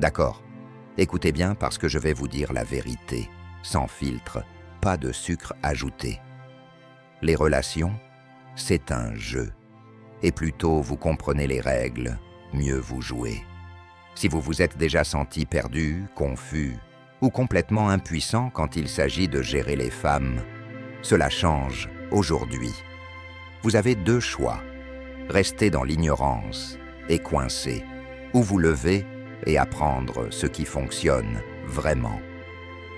D'accord. Écoutez bien parce que je vais vous dire la vérité, sans filtre, pas de sucre ajouté. Les relations, c'est un jeu. Et plus tôt vous comprenez les règles, mieux vous jouez. Si vous vous êtes déjà senti perdu, confus ou complètement impuissant quand il s'agit de gérer les femmes, cela change aujourd'hui. Vous avez deux choix, rester dans l'ignorance et coincer, ou vous lever et apprendre ce qui fonctionne vraiment.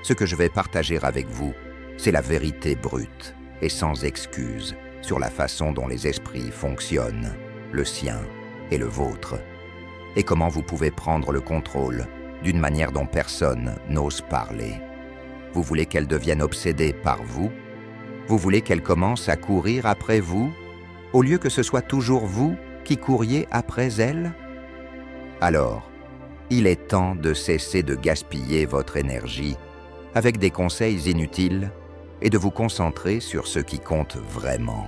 Ce que je vais partager avec vous, c'est la vérité brute et sans excuse sur la façon dont les esprits fonctionnent, le sien et le vôtre, et comment vous pouvez prendre le contrôle d'une manière dont personne n'ose parler. Vous voulez qu'elle devienne obsédée par vous? Vous voulez qu'elle commence à courir après vous, au lieu que ce soit toujours vous qui couriez après elle? Alors, il est temps de cesser de gaspiller votre énergie avec des conseils inutiles et de vous concentrer sur ce qui compte vraiment.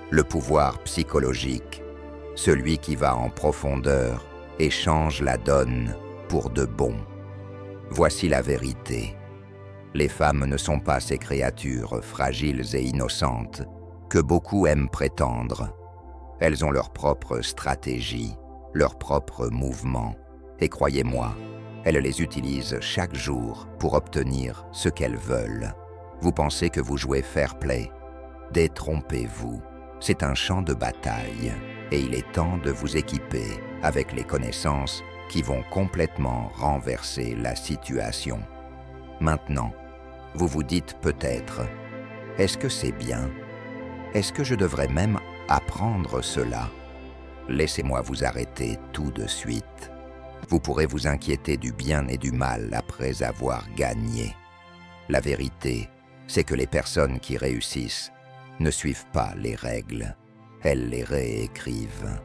Le pouvoir psychologique, celui qui va en profondeur et change la donne pour de bon. Voici la vérité. Les femmes ne sont pas ces créatures fragiles et innocentes que beaucoup aiment prétendre. Elles ont leur propre stratégie, leurs propres mouvements, et croyez-moi, elles les utilisent chaque jour pour obtenir ce qu'elles veulent. Vous pensez que vous jouez fair play? Détrompez-vous. C'est un champ de bataille et il est temps de vous équiper avec les connaissances qui vont complètement renverser la situation. Maintenant, vous vous dites peut-être, est-ce que c'est bien? Est-ce que je devrais même apprendre cela? Laissez-moi vous arrêter tout de suite. Vous pourrez vous inquiéter du bien et du mal après avoir gagné. La vérité, c'est que les personnes qui réussissent ne suivent pas les règles, elles les réécrivent.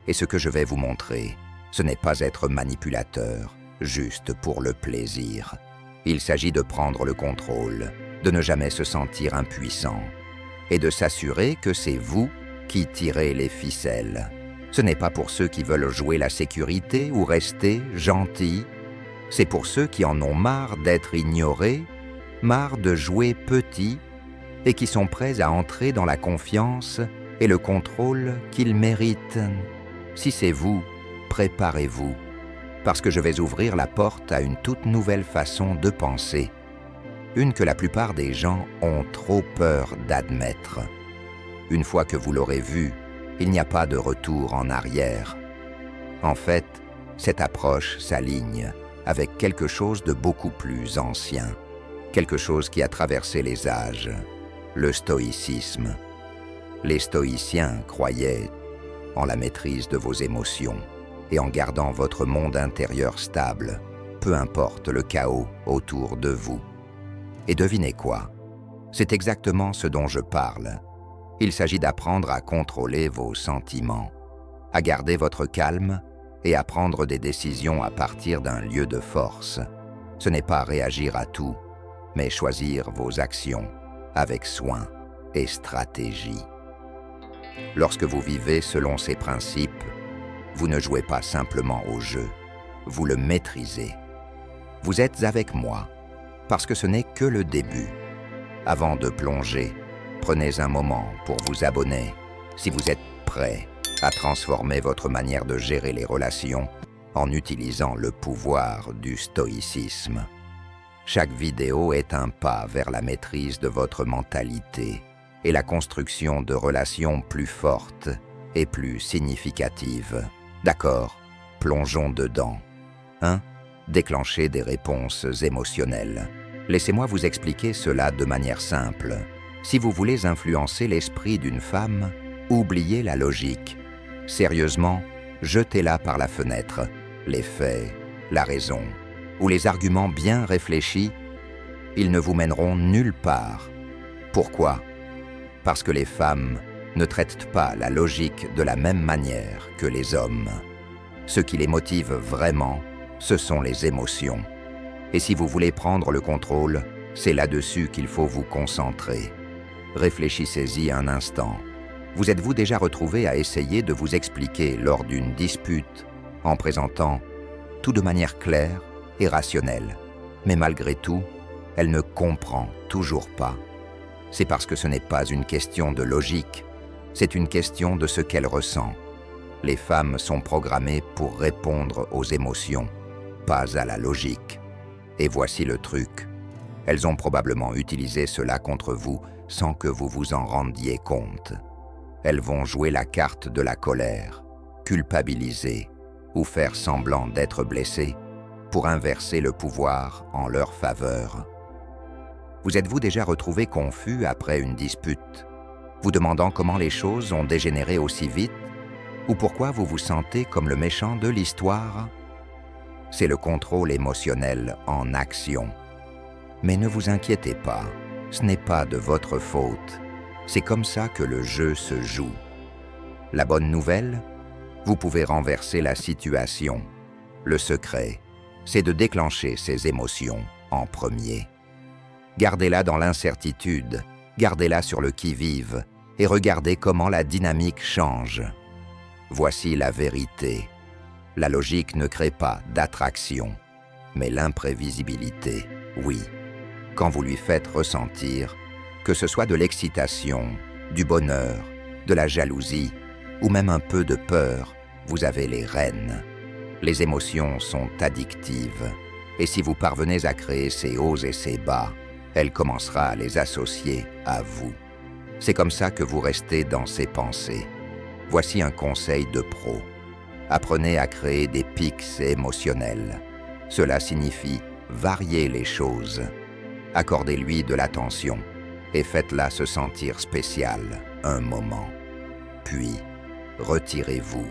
Et ce que je vais vous montrer, ce n'est pas être manipulateur, juste pour le plaisir. Il s'agit de prendre le contrôle, de ne jamais se sentir impuissant, et de s'assurer que c'est vous qui tirez les ficelles. Ce n'est pas pour ceux qui veulent jouer la sécurité ou rester gentils, c'est pour ceux qui en ont marre d'être ignorés, marre de jouer petit, et qui sont prêts à entrer dans la confiance et le contrôle qu'ils méritent. Si c'est vous, préparez-vous, parce que je vais ouvrir la porte à une toute nouvelle façon de penser, une que la plupart des gens ont trop peur d'admettre. Une fois que vous l'aurez vue, il n'y a pas de retour en arrière. En fait, cette approche s'aligne avec quelque chose de beaucoup plus ancien, quelque chose qui a traversé les âges, le stoïcisme. Les stoïciens croyaient en la maîtrise de vos émotions et en gardant votre monde intérieur stable, peu importe le chaos autour de vous. Et devinez quoi? C'est exactement ce dont je parle. Il s'agit d'apprendre à contrôler vos sentiments, à garder votre calme et à prendre des décisions à partir d'un lieu de force. Ce n'est pas réagir à tout, mais choisir vos actions avec soin et stratégie. Lorsque vous vivez selon ces principes, vous ne jouez pas simplement au jeu, vous le maîtrisez. Vous êtes avec moi, parce que ce n'est que le début. Avant de plonger, prenez un moment pour vous abonner si vous êtes prêt à transformer votre manière de gérer les relations en utilisant le pouvoir du stoïcisme. Chaque vidéo est un pas vers la maîtrise de votre mentalité et la construction de relations plus fortes et plus significatives. D'accord, plongeons dedans. 1. Déclencher des réponses émotionnelles. Laissez-moi vous expliquer cela de manière simple. Si vous voulez influencer l'esprit d'une femme, oubliez la logique. Sérieusement, jetez-la par la fenêtre. Les faits, la raison ou les arguments bien réfléchis, ils ne vous mèneront nulle part. Pourquoi? Parce que les femmes ne traitent pas la logique de la même manière que les hommes. Ce qui les motive vraiment, ce sont les émotions. Et si vous voulez prendre le contrôle, c'est là-dessus qu'il faut vous concentrer. Réfléchissez-y un instant. Vous êtes-vous déjà retrouvé à essayer de vous expliquer lors d'une dispute en présentant tout de manière claire et rationnelle. Mais malgré tout, elle ne comprend toujours pas. C'est parce que ce n'est pas une question de logique, c'est une question de ce qu'elle ressent. Les femmes sont programmées pour répondre aux émotions, pas à la logique. Et voici le truc. Elles ont probablement utilisé cela contre vous sans que vous vous en rendiez compte. Elles vont jouer la carte de la colère, culpabiliser ou faire semblant d'être blessées pour inverser le pouvoir en leur faveur. Vous êtes-vous déjà retrouvé confus après une dispute, vous demandant comment les choses ont dégénéré aussi vite ou pourquoi vous vous sentez comme le méchant de l'histoire? C'est le contrôle émotionnel en action. Mais ne vous inquiétez pas, ce n'est pas de votre faute. C'est comme ça que le jeu se joue. La bonne nouvelle, vous pouvez renverser la situation. Le secret, c'est de déclencher ces émotions en premier. Gardez-la dans l'incertitude, gardez-la sur le qui-vive et regardez comment la dynamique change. Voici la vérité. La logique ne crée pas d'attraction, mais l'imprévisibilité, oui. Quand vous lui faites ressentir, que ce soit de l'excitation, du bonheur, de la jalousie ou même un peu de peur, vous avez les rênes. Les émotions sont addictives et si vous parvenez à créer ces hauts et ces bas, elle commencera à les associer à vous. C'est comme ça que vous restez dans ses pensées. Voici un conseil de pro. Apprenez à créer des pics émotionnels. Cela signifie varier les choses. Accordez-lui de l'attention et faites-la se sentir spéciale un moment. Puis, retirez-vous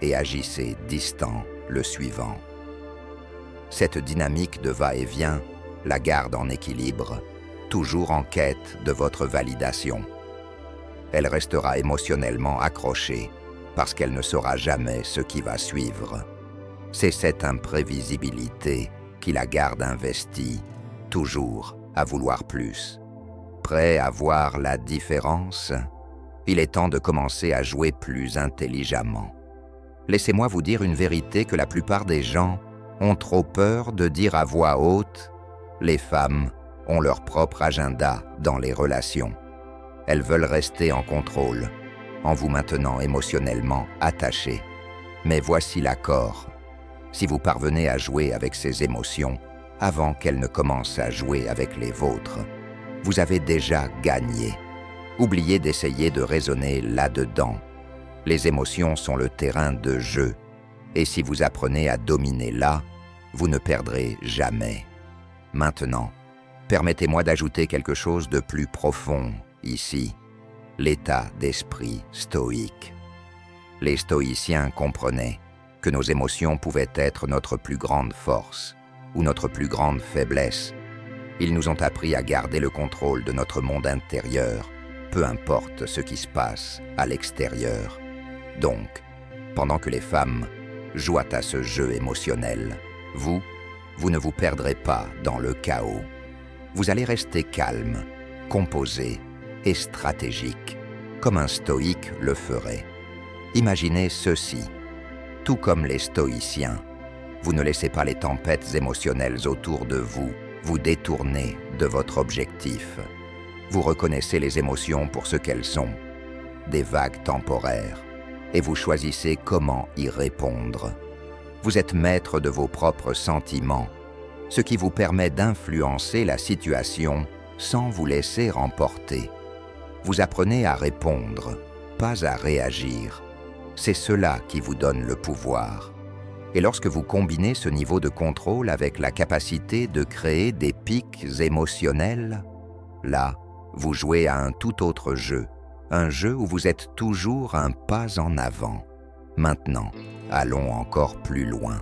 et agissez distant le suivant. Cette dynamique de va-et-vient la garde en équilibre, toujours en quête de votre validation. Elle restera émotionnellement accrochée parce qu'elle ne saura jamais ce qui va suivre. C'est cette imprévisibilité qui la garde investie, toujours à vouloir plus. Prêt à voir la différence? Il est temps de commencer à jouer plus intelligemment. Laissez-moi vous dire une vérité que la plupart des gens ont trop peur de dire à voix haute. Les femmes ont leur propre agenda dans les relations. Elles veulent rester en contrôle, en vous maintenant émotionnellement attaché. Mais voici l'accord. Si vous parvenez à jouer avec ces émotions avant qu'elles ne commencent à jouer avec les vôtres, vous avez déjà gagné. Oubliez d'essayer de raisonner là-dedans. Les émotions sont le terrain de jeu, et si vous apprenez à dominer là, vous ne perdrez jamais. Maintenant, permettez-moi d'ajouter quelque chose de plus profond ici, l'état d'esprit stoïque. Les stoïciens comprenaient que nos émotions pouvaient être notre plus grande force ou notre plus grande faiblesse. Ils nous ont appris à garder le contrôle de notre monde intérieur, peu importe ce qui se passe à l'extérieur. Donc, pendant que les femmes jouent à ce jeu émotionnel, vous ne vous perdrez pas dans le chaos. Vous allez rester calme, composé et stratégique, comme un stoïque le ferait. Imaginez ceci. Tout comme les stoïciens, vous ne laissez pas les tempêtes émotionnelles autour de vous vous détourner de votre objectif. Vous reconnaissez les émotions pour ce qu'elles sont, des vagues temporaires, et vous choisissez comment y répondre. Vous êtes maître de vos propres sentiments, ce qui vous permet d'influencer la situation sans vous laisser emporter. Vous apprenez à répondre, pas à réagir. C'est cela qui vous donne le pouvoir. Et lorsque vous combinez ce niveau de contrôle avec la capacité de créer des pics émotionnels, là, vous jouez à un tout autre jeu, un jeu où vous êtes toujours un pas en avant. Maintenant, allons encore plus loin.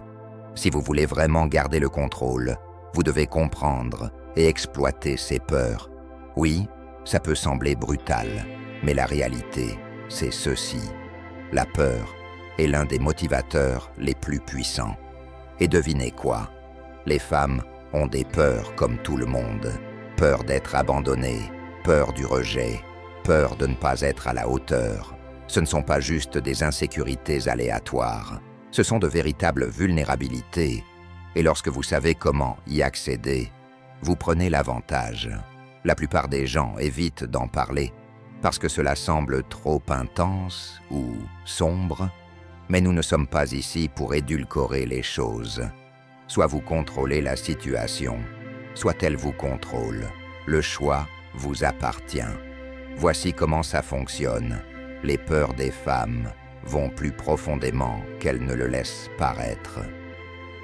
Si vous voulez vraiment garder le contrôle, vous devez comprendre et exploiter ces peurs. Oui, ça peut sembler brutal, mais la réalité, c'est ceci. La peur est l'un des motivateurs les plus puissants. Et devinez quoi? Les femmes ont des peurs comme tout le monde. Peur d'être abandonnées, peur du rejet, peur de ne pas être à la hauteur. Ce ne sont pas juste des insécurités aléatoires. Ce sont de véritables vulnérabilités Et lorsque vous savez comment y accéder, vous prenez l'avantage. La plupart des gens évitent d'en parler parce que cela semble trop intense ou sombre, mais nous ne sommes pas ici pour édulcorer les choses. Soit vous contrôlez la situation, soit elle vous contrôle. Le choix vous appartient. Voici comment ça fonctionne. Les peurs des femmes vont plus profondément qu'elles ne le laissent paraître.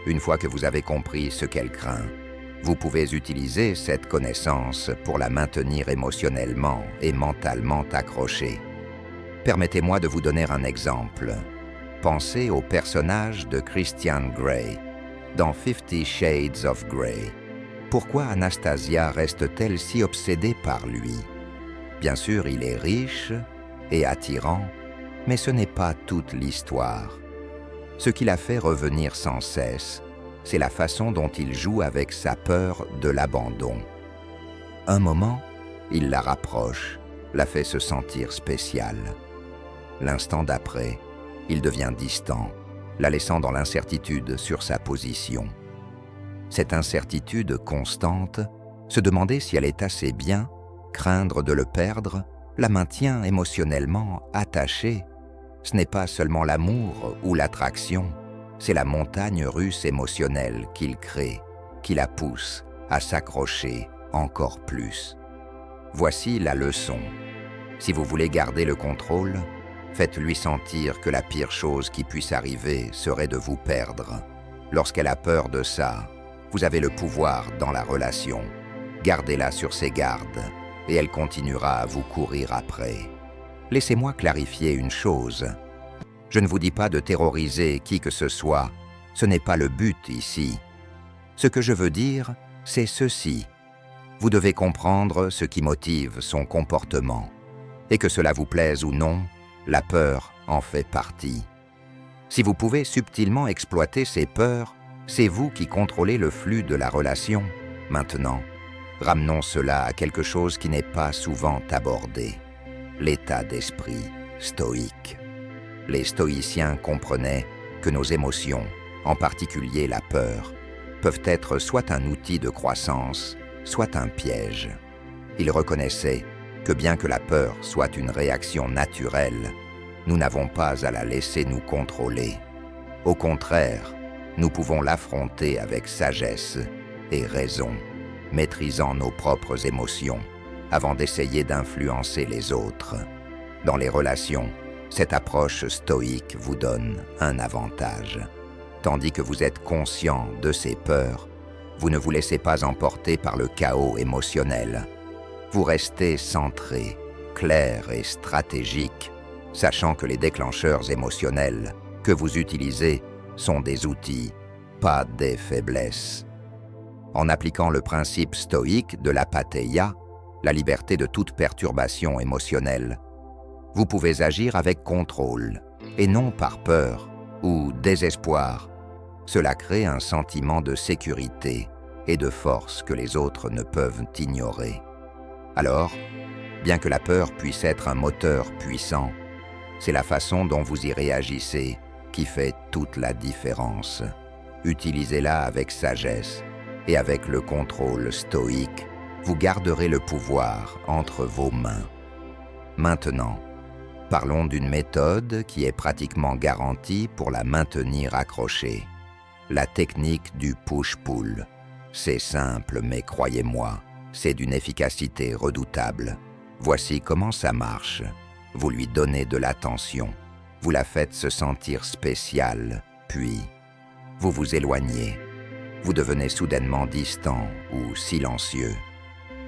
Une fois que vous avez compris ce qu'elle craint, vous pouvez utiliser cette connaissance pour la maintenir émotionnellement et mentalement accrochée. Permettez-moi de vous donner un exemple. Pensez au personnage de Christian Grey dans 50 Shades of Grey. Pourquoi Anastasia reste-t-elle si obsédée par lui? Bien sûr, il est riche et attirant, mais ce n'est pas toute l'histoire. Ce qui la fait revenir sans cesse, c'est la façon dont il joue avec sa peur de l'abandon. Un moment, il la rapproche, la fait se sentir spéciale. L'instant d'après, il devient distant, la laissant dans l'incertitude sur sa position. Cette incertitude constante, se demander si elle est assez bien, craindre de le perdre, la maintient émotionnellement attachée. Ce n'est pas seulement l'amour ou l'attraction, c'est la montagne russe émotionnelle qu'il crée, qui la pousse à s'accrocher encore plus. Voici la leçon. Si vous voulez garder le contrôle, faites-lui sentir que la pire chose qui puisse arriver serait de vous perdre. Lorsqu'elle a peur de ça, vous avez le pouvoir dans la relation. Gardez-la sur ses gardes et elle continuera à vous courir après. Laissez-moi clarifier une chose. Je ne vous dis pas de terroriser qui que ce soit, ce n'est pas le but ici. Ce que je veux dire, c'est ceci. Vous devez comprendre ce qui motive son comportement. Et que cela vous plaise ou non, la peur en fait partie. Si vous pouvez subtilement exploiter ces peurs, c'est vous qui contrôlez le flux de la relation. Maintenant, ramenons cela à quelque chose qui n'est pas souvent abordé. L'état d'esprit stoïque. Les stoïciens comprenaient que nos émotions, en particulier la peur, peuvent être soit un outil de croissance, soit un piège. Ils reconnaissaient que bien que la peur soit une réaction naturelle, nous n'avons pas à la laisser nous contrôler. Au contraire, nous pouvons l'affronter avec sagesse et raison, maîtrisant nos propres émotions, avant d'essayer d'influencer les autres. Dans les relations, cette approche stoïque vous donne un avantage. Tandis que vous êtes conscient de ces peurs, vous ne vous laissez pas emporter par le chaos émotionnel. Vous restez centré, clair et stratégique, sachant que les déclencheurs émotionnels que vous utilisez sont des outils, pas des faiblesses. En appliquant le principe stoïque de l'apatheia, la liberté de toute perturbation émotionnelle, vous pouvez agir avec contrôle, et non par peur ou désespoir. Cela crée un sentiment de sécurité et de force que les autres ne peuvent ignorer. Alors, bien que la peur puisse être un moteur puissant, c'est la façon dont vous y réagissez qui fait toute la différence. Utilisez-la avec sagesse et avec le contrôle stoïque, vous garderez le pouvoir entre vos mains. Maintenant, parlons d'une méthode qui est pratiquement garantie pour la maintenir accrochée. La technique du push-pull. C'est simple, mais croyez-moi, c'est d'une efficacité redoutable. Voici comment ça marche. Vous lui donnez de l'attention. Vous la faites se sentir spéciale, puis vous vous éloignez. Vous devenez soudainement distant ou silencieux.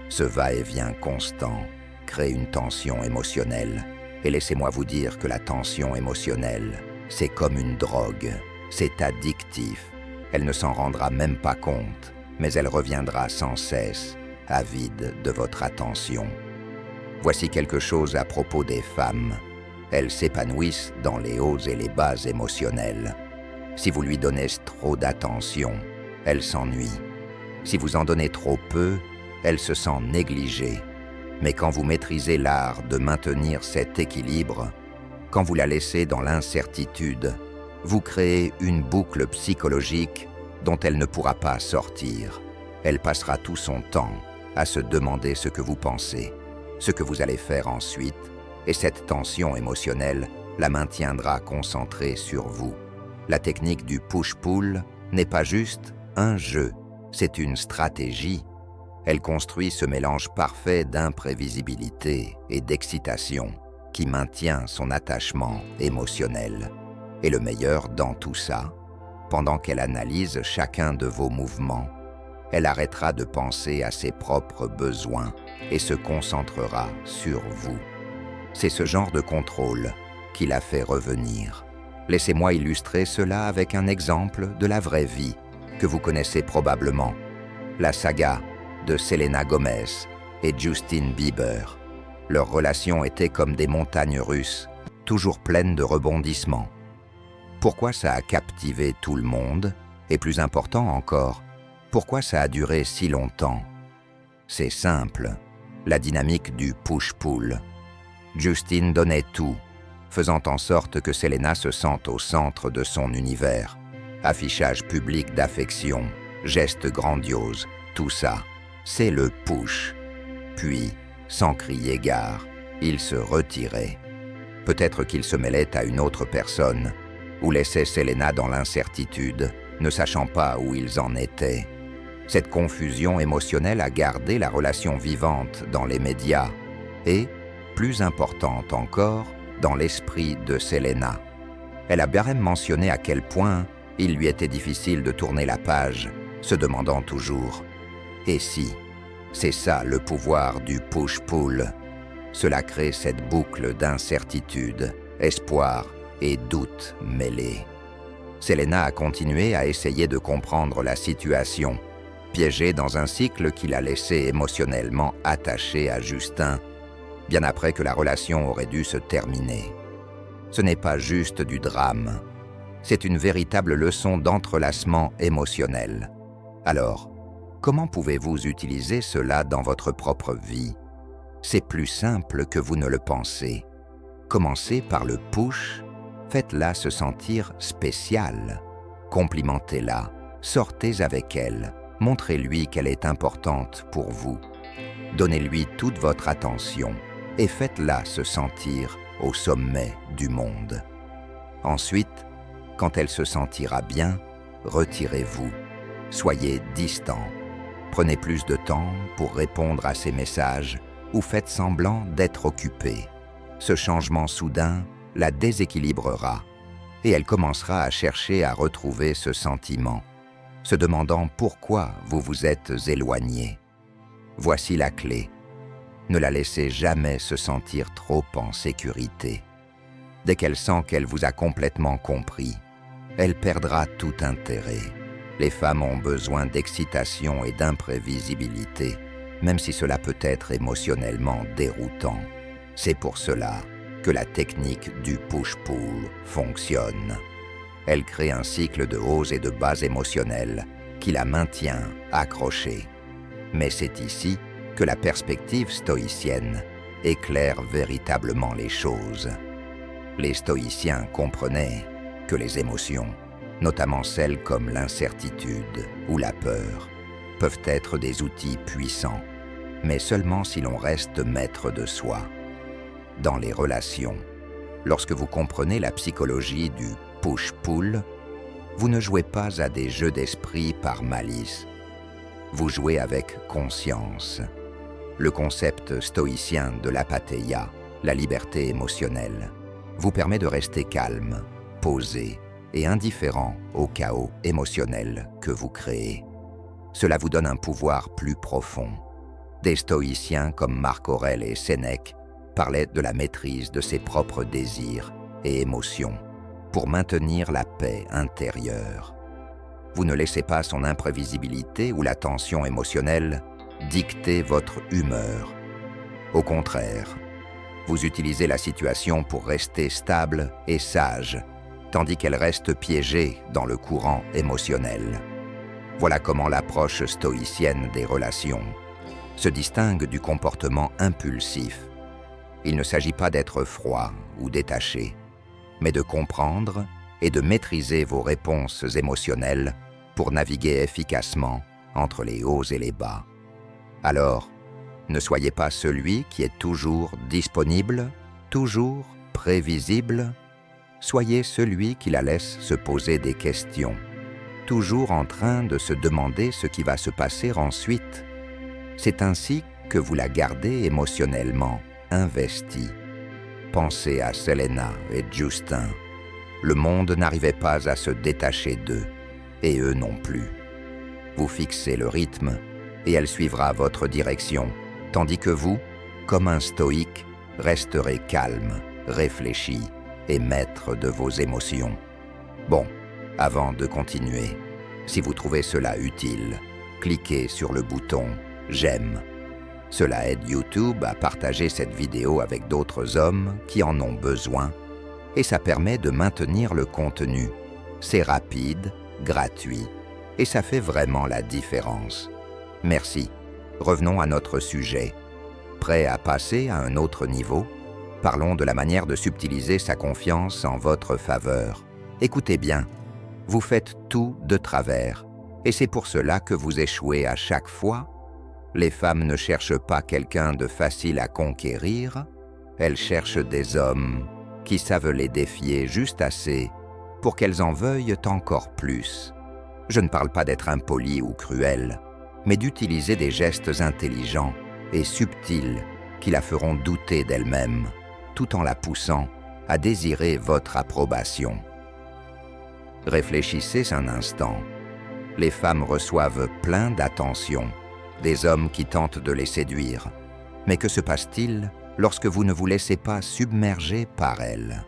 Ce va-et-vient constant crée une tension émotionnelle. Et laissez-moi vous dire que la tension émotionnelle, c'est comme une drogue. C'est addictif. Elle ne s'en rendra même pas compte, mais elle reviendra sans cesse, avide de votre attention. Voici quelque chose à propos des femmes. Elles s'épanouissent dans les hauts et les bas émotionnels. Si vous lui donnez trop d'attention, elle s'ennuie. Si vous en donnez trop peu, elle se sent négligée. Mais quand vous maîtrisez l'art de maintenir cet équilibre, quand vous la laissez dans l'incertitude, vous créez une boucle psychologique dont elle ne pourra pas sortir. Elle passera tout son temps à se demander ce que vous pensez, ce que vous allez faire ensuite, et cette tension émotionnelle la maintiendra concentrée sur vous. La technique du push-pull n'est pas juste un jeu, c'est une stratégie. Elle construit ce mélange parfait d'imprévisibilité et d'excitation qui maintient son attachement émotionnel. Et le meilleur dans tout ça, pendant qu'elle analyse chacun de vos mouvements, elle arrêtera de penser à ses propres besoins et se concentrera sur vous. C'est ce genre de contrôle qui la fait revenir. Laissez-moi illustrer cela avec un exemple de la vraie vie que vous connaissez probablement, la saga de Selena Gomez et Justin Bieber. Leur relation était comme des montagnes russes, toujours pleines de rebondissements. Pourquoi ça a captivé tout le monde? Et plus important encore, pourquoi ça a duré si longtemps? C'est simple, la dynamique du push-pull. Justin donnait tout, faisant en sorte que Selena se sente au centre de son univers. Affichage public d'affection, gestes grandioses, tout ça, c'est le push. Puis, sans crier gare, il se retirait. Peut-être qu'il se mêlait à une autre personne, ou laissait Selena dans l'incertitude, ne sachant pas où ils en étaient. Cette confusion émotionnelle a gardé la relation vivante dans les médias et, plus importante encore, dans l'esprit de Selena. Elle a bien même mentionné à quel point il lui était difficile de tourner la page, se demandant toujours « Et si ?» C'est ça le pouvoir du push-pull. Cela crée cette boucle d'incertitude, espoir et doute mêlés. Selena a continué à essayer de comprendre la situation, piégée dans un cycle qui l'a laissé émotionnellement attaché à Justin, bien après que la relation aurait dû se terminer. Ce n'est pas juste du drame, c'est une véritable leçon d'entrelacement émotionnel. Alors, comment pouvez-vous utiliser cela dans votre propre vie? C'est plus simple que vous ne le pensez. Commencez par le push, faites-la se sentir spéciale. Complimentez-la, sortez avec elle, montrez-lui qu'elle est importante pour vous. Donnez-lui toute votre attention et faites-la se sentir au sommet du monde. Ensuite, quand elle se sentira bien, retirez-vous. Soyez distant. Prenez plus de temps pour répondre à ses messages ou faites semblant d'être occupé. Ce changement soudain la déséquilibrera et elle commencera à chercher à retrouver ce sentiment, se demandant pourquoi vous vous êtes éloigné. Voici la clé. Ne la laissez jamais se sentir trop en sécurité. Dès qu'elle sent qu'elle vous a complètement compris, elle perdra tout intérêt. Les femmes ont besoin d'excitation et d'imprévisibilité, même si cela peut être émotionnellement déroutant. C'est pour cela que la technique du push-pull fonctionne. Elle crée un cycle de hauts et de bas émotionnels qui la maintient accrochée. Mais c'est ici que la perspective stoïcienne éclaire véritablement les choses. Les stoïciens comprenaient que les émotions, notamment celles comme l'incertitude ou la peur, peuvent être des outils puissants, mais seulement si l'on reste maître de soi. Dans les relations, lorsque vous comprenez la psychologie du push-pull, vous ne jouez pas à des jeux d'esprit par malice. Vous jouez avec conscience. Le concept stoïcien de l'apatheia, la liberté émotionnelle, vous permet de rester calme, posé et indifférent au chaos émotionnel que vous créez. Cela vous donne un pouvoir plus profond. Des stoïciens comme Marc Aurèle et Sénèque parlaient de la maîtrise de ses propres désirs et émotions pour maintenir la paix intérieure. Vous ne laissez pas son imprévisibilité ou la tension émotionnelle dicter votre humeur. Au contraire, vous utilisez la situation pour rester stable et sage, tandis qu'elle reste piégée dans le courant émotionnel. Voilà comment l'approche stoïcienne des relations se distingue du comportement impulsif. Il ne s'agit pas d'être froid ou détaché, mais de comprendre et de maîtriser vos réponses émotionnelles pour naviguer efficacement entre les hauts et les bas. Alors, ne soyez pas celui qui est toujours disponible, toujours prévisible. Soyez celui qui la laisse se poser des questions, toujours en train de se demander ce qui va se passer ensuite. C'est ainsi que vous la gardez émotionnellement investie. Pensez à Selena et Justin. Le monde n'arrivait pas à se détacher d'eux, et eux non plus. Vous fixez le rythme, et elle suivra votre direction, tandis que vous, comme un stoïque, resterez calme, réfléchi et maître de vos émotions. Bon, avant de continuer, si vous trouvez cela utile, cliquez sur le bouton « J'aime ». Cela aide YouTube à partager cette vidéo avec d'autres hommes qui en ont besoin et ça permet de maintenir le contenu. C'est rapide, gratuit et ça fait vraiment la différence. Merci. Revenons à notre sujet. Prêt à passer à un autre niveau? Parlons de la manière de subtiliser sa confiance en votre faveur. Écoutez bien, vous faites tout de travers et c'est pour cela que vous échouez à chaque fois. Les femmes ne cherchent pas quelqu'un de facile à conquérir, elles cherchent des hommes qui savent les défier juste assez pour qu'elles en veuillent encore plus. Je ne parle pas d'être impoli ou cruel, mais d'utiliser des gestes intelligents et subtils qui la feront douter d'elle-même, tout en la poussant à désirer votre approbation. Réfléchissez un instant. Les femmes reçoivent plein d'attention des hommes qui tentent de les séduire. Mais que se passe-t-il lorsque vous ne vous laissez pas submerger par elles?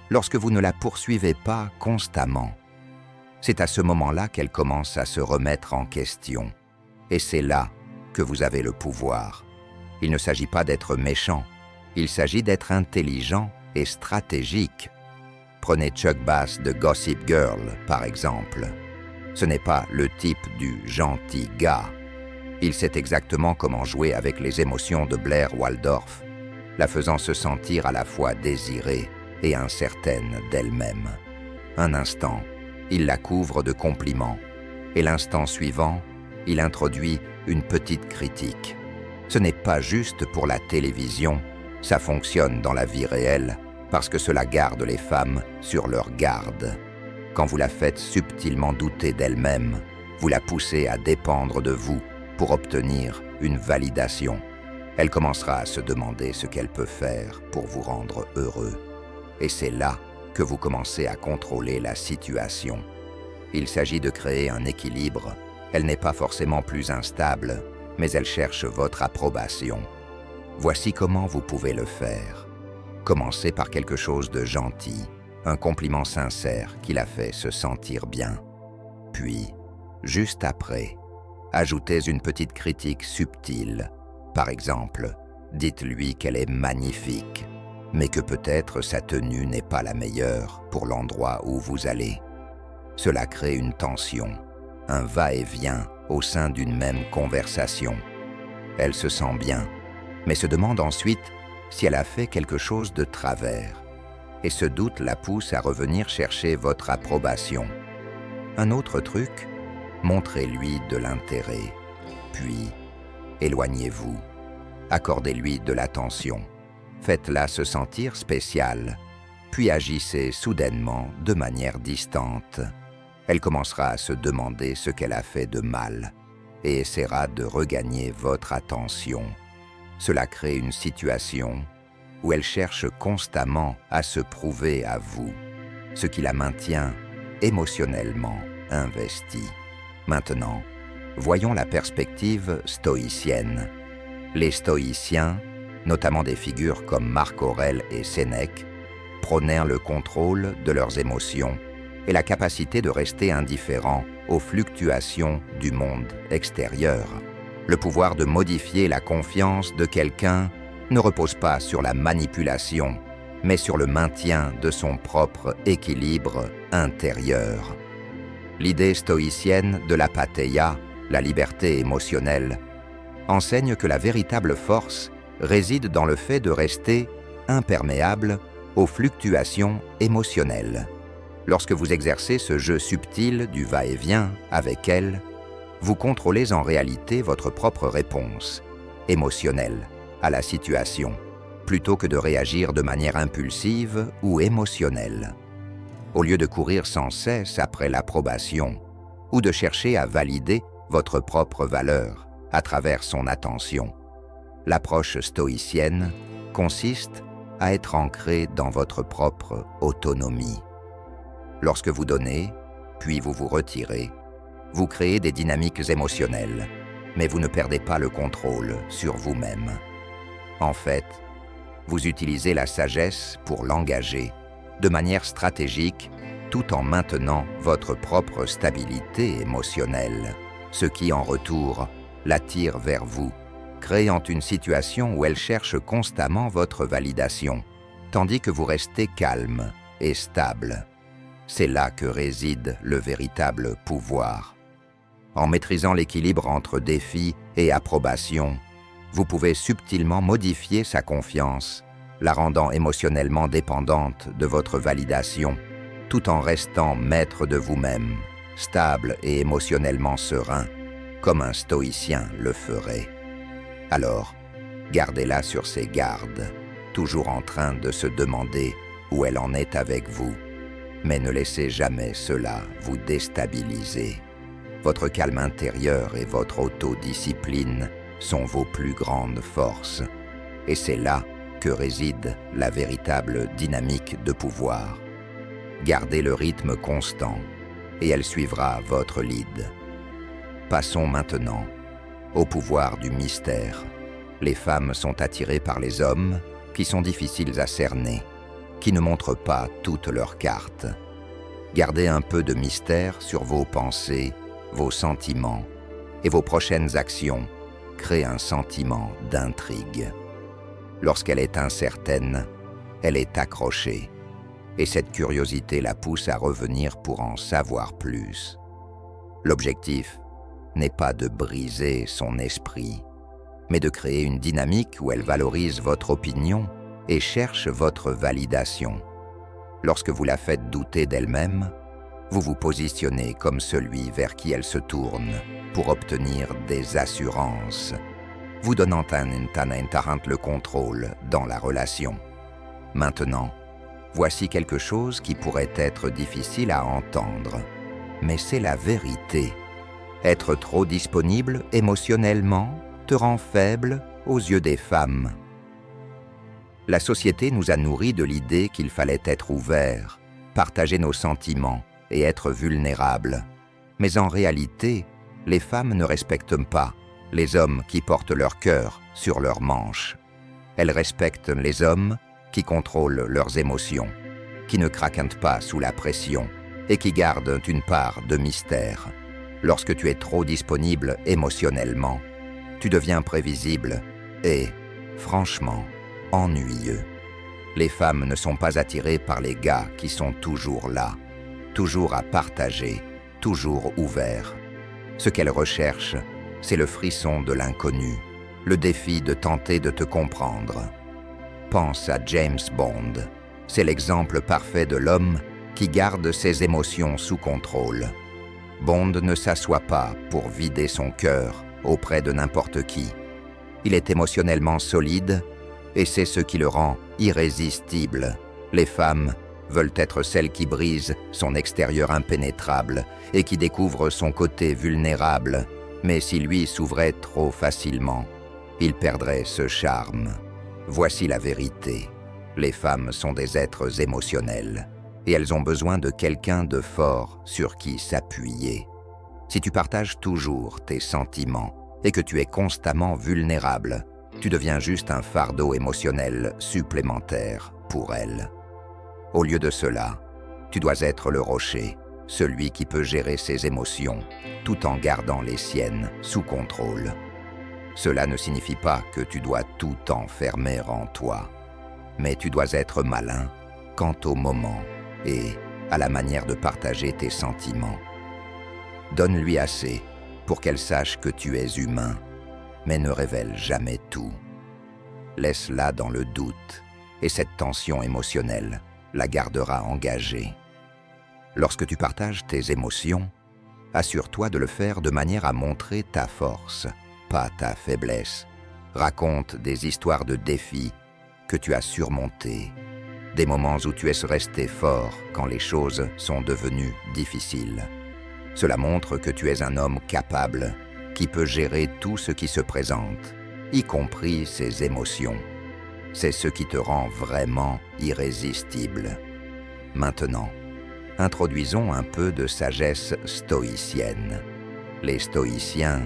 Lorsque vous ne la poursuivez pas constamment? C'est à ce moment-là qu'elle commence à se remettre en question. Et c'est là que vous avez le pouvoir. Il ne s'agit pas d'être méchant, il s'agit d'être intelligent et stratégique. Prenez Chuck Bass de Gossip Girl, par exemple. Ce n'est pas le type du gentil gars. Il sait exactement comment jouer avec les émotions de Blair Waldorf, la faisant se sentir à la fois désirée et incertaine d'elle-même. Un instant, il la couvre de compliments, et l'instant suivant, il introduit une petite critique. Ce n'est pas juste pour la télévision, ça fonctionne dans la vie réelle, parce que cela garde les femmes sur leur garde. Quand vous la faites subtilement douter d'elle-même, vous la poussez à dépendre de vous, pour obtenir une validation. Elle commencera à se demander ce qu'elle peut faire pour vous rendre heureux. Et c'est là que vous commencez à contrôler la situation. Il s'agit de créer un équilibre. Elle n'est pas forcément plus instable, mais elle cherche votre approbation. Voici comment vous pouvez le faire. Commencez par quelque chose de gentil, un compliment sincère qui la fait se sentir bien. Puis, juste après, ajoutez une petite critique subtile. Par exemple, dites-lui qu'elle est magnifique, mais que peut-être sa tenue n'est pas la meilleure pour l'endroit où vous allez. Cela crée une tension, un va-et-vient au sein d'une même conversation. Elle se sent bien, mais se demande ensuite si elle a fait quelque chose de travers. Et ce doute la pousse à revenir chercher votre approbation. Un autre truc, montrez-lui de l'intérêt, puis éloignez-vous. Accordez-lui de l'attention. Faites-la se sentir spéciale, puis agissez soudainement de manière distante. Elle commencera à se demander ce qu'elle a fait de mal et essaiera de regagner votre attention. Cela crée une situation où elle cherche constamment à se prouver à vous, ce qui la maintient émotionnellement investie. Maintenant, voyons la perspective stoïcienne. Les stoïciens, notamment des figures comme Marc Aurèle et Sénèque, prônèrent le contrôle de leurs émotions et la capacité de rester indifférent aux fluctuations du monde extérieur. Le pouvoir de modifier la confiance de quelqu'un ne repose pas sur la manipulation, mais sur le maintien de son propre équilibre intérieur. L'idée stoïcienne de l'apatheia, la liberté émotionnelle, enseigne que la véritable force réside dans le fait de rester imperméable aux fluctuations émotionnelles. Lorsque vous exercez ce jeu subtil du va-et-vient avec elle, vous contrôlez en réalité votre propre réponse, émotionnelle, à la situation, plutôt que de réagir de manière impulsive ou émotionnelle. Au lieu de courir sans cesse après l'approbation, ou de chercher à valider votre propre valeur à travers son attention, l'approche stoïcienne consiste à être ancré dans votre propre autonomie. Lorsque vous donnez, puis vous vous retirez, vous créez des dynamiques émotionnelles, mais vous ne perdez pas le contrôle sur vous-même. En fait, vous utilisez la sagesse pour l'engager de manière stratégique tout en maintenant votre propre stabilité émotionnelle, ce qui, en retour, l'attire vers vous, créant une situation où elle cherche constamment votre validation, tandis que vous restez calme et stable. C'est là que réside le véritable pouvoir. En maîtrisant l'équilibre entre défi et approbation, vous pouvez subtilement modifier sa confiance, la rendant émotionnellement dépendante de votre validation, tout en restant maître de vous-même, stable et émotionnellement serein, comme un stoïcien le ferait. Alors, gardez-la sur ses gardes, toujours en train de se demander où elle en est avec vous, mais ne laissez jamais cela vous déstabiliser. Votre calme intérieur et votre autodiscipline sont vos plus grandes forces, et c'est là que réside la véritable dynamique de pouvoir. Gardez le rythme constant, et elle suivra votre lead. Passons maintenant au pouvoir du mystère. Les femmes sont attirées par les hommes qui sont difficiles à cerner, qui ne montrent pas toutes leurs cartes. Gardez un peu de mystère sur vos pensées, vos sentiments, et vos prochaines actions créent un sentiment d'intrigue. Lorsqu'elle est incertaine, elle est accrochée, et cette curiosité la pousse à revenir pour en savoir plus. L'objectif n'est pas de briser son esprit, mais de créer une dynamique où elle valorise votre opinion et cherche votre validation. Lorsque vous la faites douter d'elle-même, vous vous positionnez comme celui vers qui elle se tourne pour obtenir des assurances, vous donnant le contrôle dans la relation. Maintenant, voici quelque chose qui pourrait être difficile à entendre, mais c'est la vérité. Être trop disponible émotionnellement te rend faible aux yeux des femmes. La société nous a nourris de l'idée qu'il fallait être ouvert, partager nos sentiments et être vulnérable. Mais en réalité, les femmes ne respectent pas les hommes qui portent leur cœur sur leurs manches. Elles respectent les hommes qui contrôlent leurs émotions, qui ne craquent pas sous la pression et qui gardent une part de mystère. Lorsque tu es trop disponible émotionnellement, tu deviens prévisible et, franchement, ennuyeux. Les femmes ne sont pas attirées par les gars qui sont toujours là, toujours à partager, toujours ouverts. Ce qu'elles recherchent, c'est le frisson de l'inconnu, le défi de tenter de te comprendre. Pense à James Bond. C'est l'exemple parfait de l'homme qui garde ses émotions sous contrôle. Bond ne s'assoit pas pour vider son cœur auprès de n'importe qui. Il est émotionnellement solide et c'est ce qui le rend irrésistible. Les femmes veulent être celles qui brisent son extérieur impénétrable et qui découvrent son côté vulnérable. Mais si lui s'ouvrait trop facilement, il perdrait ce charme. Voici la vérité. Les femmes sont des êtres émotionnels et elles ont besoin de quelqu'un de fort sur qui s'appuyer. Si tu partages toujours tes sentiments et que tu es constamment vulnérable, tu deviens juste un fardeau émotionnel supplémentaire pour elles. Au lieu de cela, tu dois être le rocher, celui qui peut gérer ses émotions tout en gardant les siennes sous contrôle. Cela ne signifie pas que tu dois tout enfermer en toi, mais tu dois être malin quant au moment et à la manière de partager tes sentiments. Donne-lui assez pour qu'elle sache que tu es humain, mais ne révèle jamais tout. Laisse-la dans le doute, et cette tension émotionnelle la gardera engagée. Lorsque tu partages tes émotions, assure-toi de le faire de manière à montrer ta force, pas ta faiblesse. Raconte des histoires de défis que tu as surmontés, des moments où tu es resté fort quand les choses sont devenues difficiles. Cela montre que tu es un homme capable, qui peut gérer tout ce qui se présente, y compris ses émotions. C'est ce qui te rend vraiment irrésistible. Maintenant, introduisons un peu de sagesse stoïcienne. Les stoïciens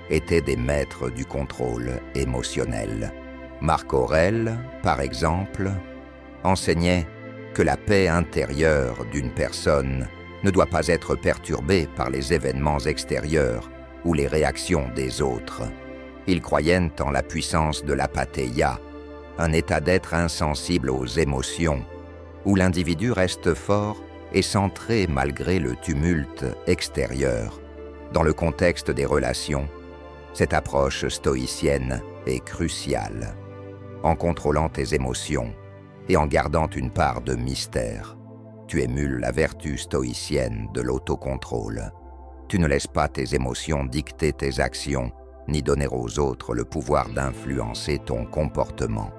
étaient des maîtres du contrôle émotionnel. Marc Aurèle, par exemple, enseignait que la paix intérieure d'une personne ne doit pas être perturbée par les événements extérieurs ou les réactions des autres. Ils croyaient en la puissance de l'apathéia, un état d'être insensible aux émotions, où l'individu reste fort et centré malgré le tumulte extérieur. Dans le contexte des relations, cette approche stoïcienne est cruciale. En contrôlant tes émotions et en gardant une part de mystère, tu émules la vertu stoïcienne de l'autocontrôle. Tu ne laisses pas tes émotions dicter tes actions, ni donner aux autres le pouvoir d'influencer ton comportement.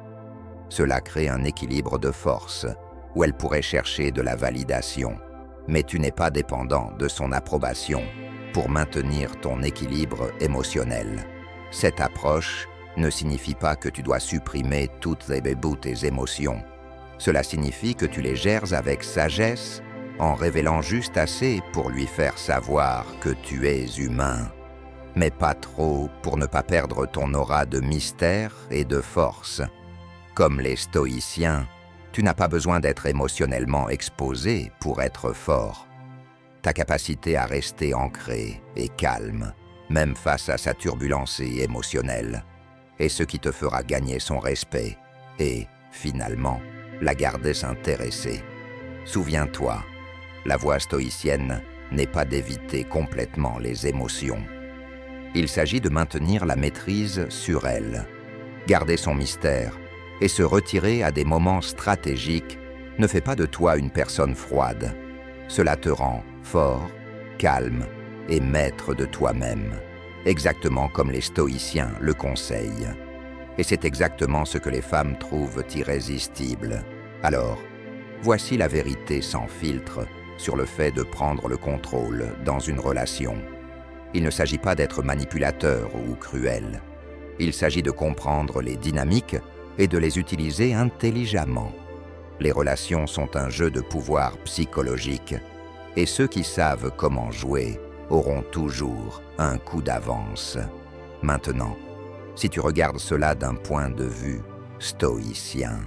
Cela crée un équilibre de force, où elle pourrait chercher de la validation, mais tu n'es pas dépendant de son approbation pour maintenir ton équilibre émotionnel. Cette approche ne signifie pas que tu dois supprimer toutes tes émotions. Cela signifie que tu les gères avec sagesse, en révélant juste assez pour lui faire savoir que tu es humain, mais pas trop pour ne pas perdre ton aura de mystère et de force. Comme les stoïciens, tu n'as pas besoin d'être émotionnellement exposé pour être fort. Ta capacité à rester ancré et calme, même face à sa turbulence émotionnelle, est ce qui te fera gagner son respect et, finalement, la garder s'intéresser. Souviens-toi, la voie stoïcienne n'est pas d'éviter complètement les émotions. Il s'agit de maintenir la maîtrise sur elles, garder son mystère et se retirer à des moments stratégiques ne fait pas de toi une personne froide. Cela te rend fort, calme et maître de toi-même, exactement comme les stoïciens le conseillent. Et c'est exactement ce que les femmes trouvent irrésistible. Alors, voici la vérité sans filtre sur le fait de prendre le contrôle dans une relation. Il ne s'agit pas d'être manipulateur ou cruel. Il s'agit de comprendre les dynamiques et de les utiliser intelligemment. Les relations sont un jeu de pouvoir psychologique, et ceux qui savent comment jouer auront toujours un coup d'avance. Maintenant, si tu regardes cela d'un point de vue stoïcien,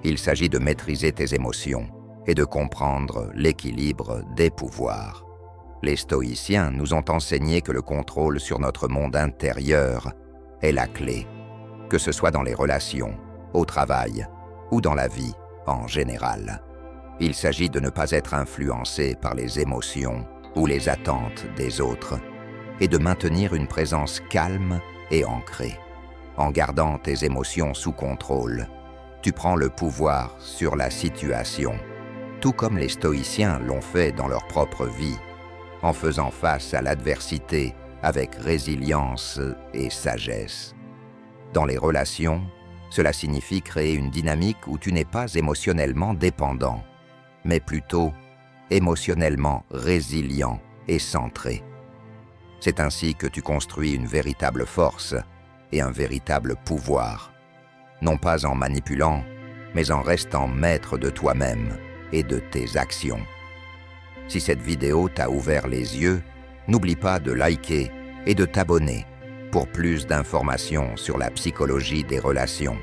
il s'agit de maîtriser tes émotions et de comprendre l'équilibre des pouvoirs. Les stoïciens nous ont enseigné que le contrôle sur notre monde intérieur est la clé, que ce soit dans les relations, au travail ou dans la vie en général. Il s'agit de ne pas être influencé par les émotions ou les attentes des autres et de maintenir une présence calme et ancrée. En gardant tes émotions sous contrôle, tu prends le pouvoir sur la situation, tout comme les stoïciens l'ont fait dans leur propre vie, en faisant face à l'adversité avec résilience et sagesse. Dans les relations, cela signifie créer une dynamique où tu n'es pas émotionnellement dépendant, mais plutôt émotionnellement résilient et centré. C'est ainsi que tu construis une véritable force et un véritable pouvoir, non pas en manipulant, mais en restant maître de toi-même et de tes actions. Si cette vidéo t'a ouvert les yeux, n'oublie pas de liker et de t'abonner pour plus d'informations sur la psychologie des relations.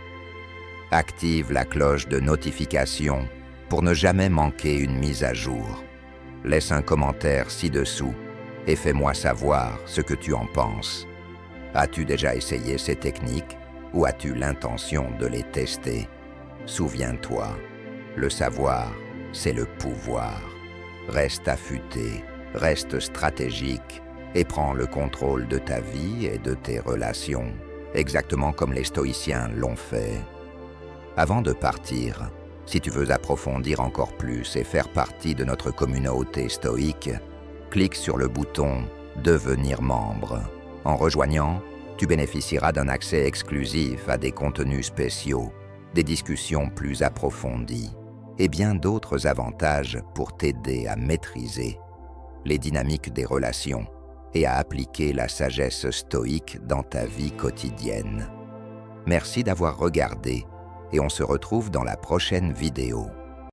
Active la cloche de notification pour ne jamais manquer une mise à jour. Laisse un commentaire ci-dessous et fais-moi savoir ce que tu en penses. As-tu déjà essayé ces techniques ou as-tu l'intention de les tester? Souviens-toi, le savoir, c'est le pouvoir. Reste affûté, reste stratégique et prends le contrôle de ta vie et de tes relations, exactement comme les stoïciens l'ont fait. Avant de partir, Si tu veux approfondir encore plus et faire partie de notre communauté stoïque, clique sur le bouton « Devenir membre ». En rejoignant, tu bénéficieras d'un accès exclusif à des contenus spéciaux, des discussions plus approfondies et bien d'autres avantages pour t'aider à maîtriser les dynamiques des relations et à appliquer la sagesse stoïque dans ta vie quotidienne. Merci d'avoir regardé et on se retrouve dans la prochaine vidéo.